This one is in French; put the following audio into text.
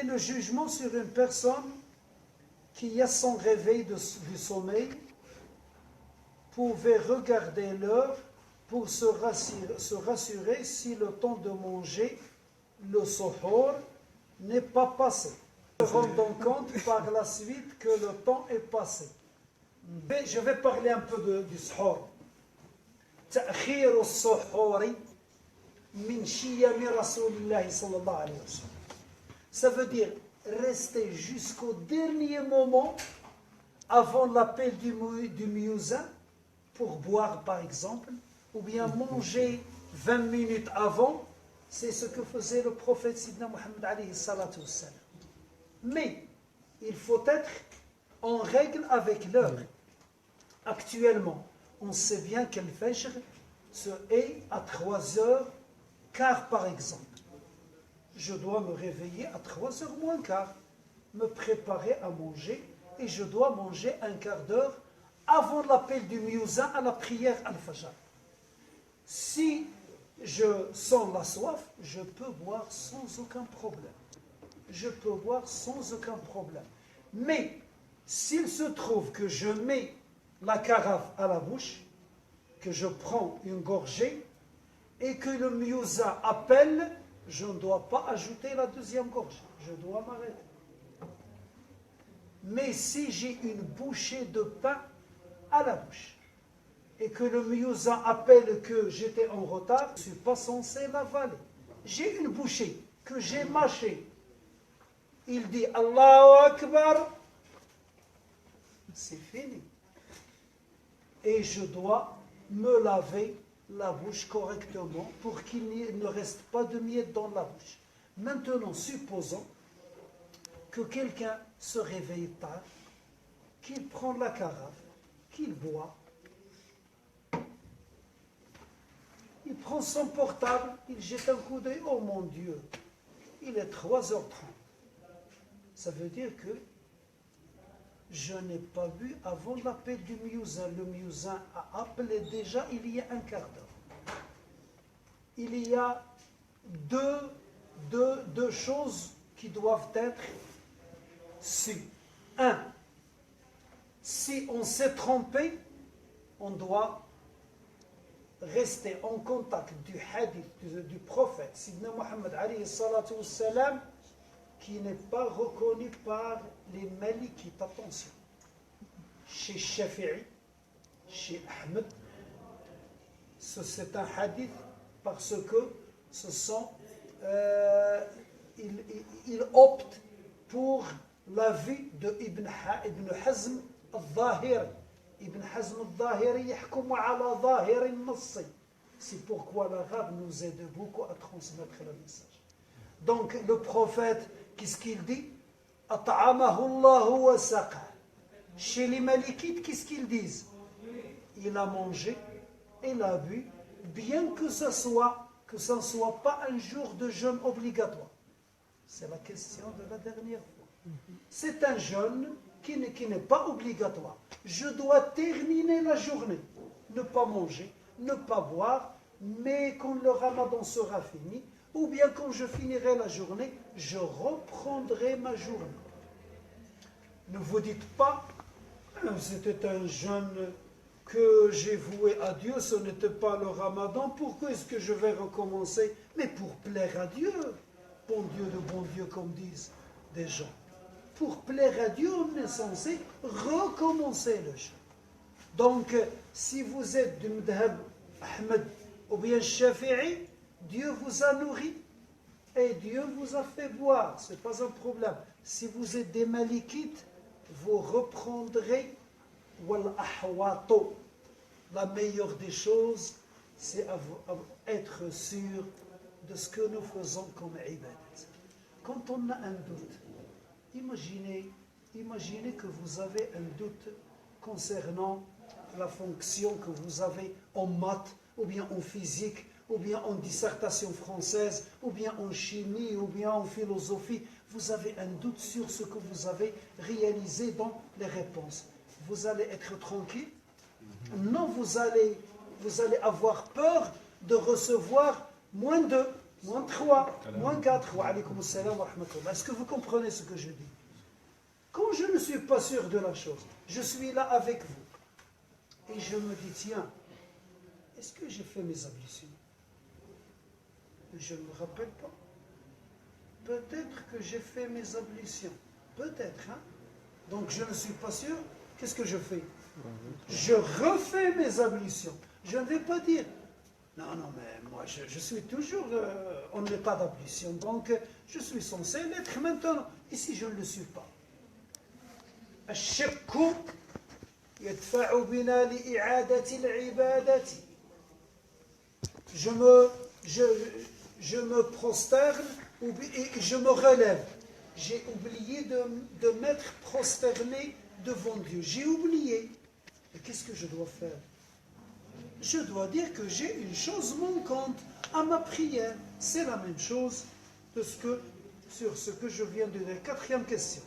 est le jugement sur une personne qui, à son réveil du sommeil, pouvait regarder l'heure pour se rassurer si le temps de manger le suhoor n'est pas passé, se rendant compte par la suite que le temps est passé. Mais je vais parler un peu du suhoor. تأخير السحور من شيم رسول الله صلى الله عليه وسلم. Ça veut dire rester jusqu'au dernier moment avant l'appel du muezzin pour boire par exemple, ou bien manger 20 minutes avant. C'est ce que faisait le prophète Sidna Muhammad alayhi salatu wassalam. Mais il faut être en règle avec l'heure. Actuellement, on sait bien que le Fajr se est à 3h15 par exemple. Je dois me réveiller à 3h moins quart, me préparer à manger, et je dois manger un quart d'heure avant l'appel du muezzin à la prière al-Fajr. Si je sens la soif, je peux boire sans aucun problème. Je peux boire sans aucun problème. Mais s'il se trouve que je mets la carafe à la bouche, que je prends une gorgée et que le muezzin appelle, je ne dois pas ajouter la deuxième gorgée. Je dois m'arrêter. Mais si j'ai une bouchée de pain à la bouche et que le muezzin appelle que j'étais en retard, je ne suis pas censé l'avaler. J'ai une bouchée que j'ai mâchée. Il dit Allahu Akbar. C'est fini. Et je dois me laver la bouche correctement pour qu'il ne reste pas de miettes dans la bouche. Maintenant, supposons que quelqu'un se réveille tard, qu'il prend la carafe, qu'il boit, il prend son portable, il jette un coup d'œil, oh mon Dieu, il est 3h30. Ça veut dire que je n'ai pas bu avant l'appel du muezzin. Le muezzin a appelé déjà il y a un quart d'heure. Il y a deux choses qui doivent être sues. Un, si on s'est trompé, on doit rester en contact du hadith du prophète, Sidna Muhammad alayhi salatu wassalam, qui n'est pas reconnu par les malikites. Attention, chez Shafi'i, chez Ahmed, c'est un hadith parce que ce sont, il opte pour l'avis de Ibn Hazm al-Zahiri. Ibn Hazm al-Zahiri yahkumu ala zahir al-nass. C'est pourquoi l'arabe nous aide beaucoup à transmettre le message. Donc le prophète, qu'est-ce qu'il dit? At'amahu Allahu wa saqa. Chez les malikites, qu'est-ce qu'ils disent? Il a mangé, il a bu, bien que ce ne soit pas un jour de jeûne obligatoire. C'est la question de la dernière fois. C'est un jeûne qui n'est pas obligatoire. Je dois terminer la journée, ne pas manger, ne pas boire, mais quand le ramadan sera fini, ou bien quand je finirai la journée, je reprendrai ma journée. Ne vous dites pas, c'était un jeûne que j'ai voué à Dieu, ce n'était pas le ramadan, pourquoi est-ce que je vais recommencer? Mais pour plaire à Dieu, bon Dieu de bon Dieu, comme disent des gens. Pour plaire à Dieu, on est censé recommencer le jeûne. Donc, si vous êtes du Madhab Ahmed ou bien Shafi'i, Dieu vous a nourri et Dieu vous a fait boire, ce n'est pas un problème. Si vous êtes des malikites, vous reprendrez wal ahwato. La meilleure des choses, c'est être sûr de ce que nous faisons comme ibadat. Quand on a un doute, imaginez que vous avez un doute concernant la fonction que vous avez en maths, ou bien en physique, ou bien en dissertation française, ou bien en chimie, ou bien en philosophie. Vous avez un doute sur ce que vous avez réalisé dans les réponses. Vous allez être tranquille? Non, vous allez avoir peur de recevoir moins 2, Moins 3, moins 4. Wa alaykoum assalam wa rahmatullah. Est-ce que vous comprenez ce que je dis? Quand je ne suis pas sûr de la chose, je suis là avec vous. Et je me dis, tiens, est-ce que j'ai fait mes ablutions? Je ne me rappelle pas. Peut-être que j'ai fait mes ablutions. Peut-être, hein? Donc je ne suis pas sûr. Qu'est-ce que je fais? Je refais mes ablutions. Je ne vais pas dire, non, non, mais moi je suis toujours en état d'ablution. Donc je suis censé l'être maintenant. Et si je ne le suis pas? الشك يدفع بنا لإعادة العبادة. Je me prosterne et je me relève. J'ai oublié de m'être prosterné devant Dieu. J'ai oublié. Et qu'est-ce que je dois faire? Je dois dire que j'ai une chose manquante à ma prière. C'est la même chose sur ce que je viens de dire. Quatrième question.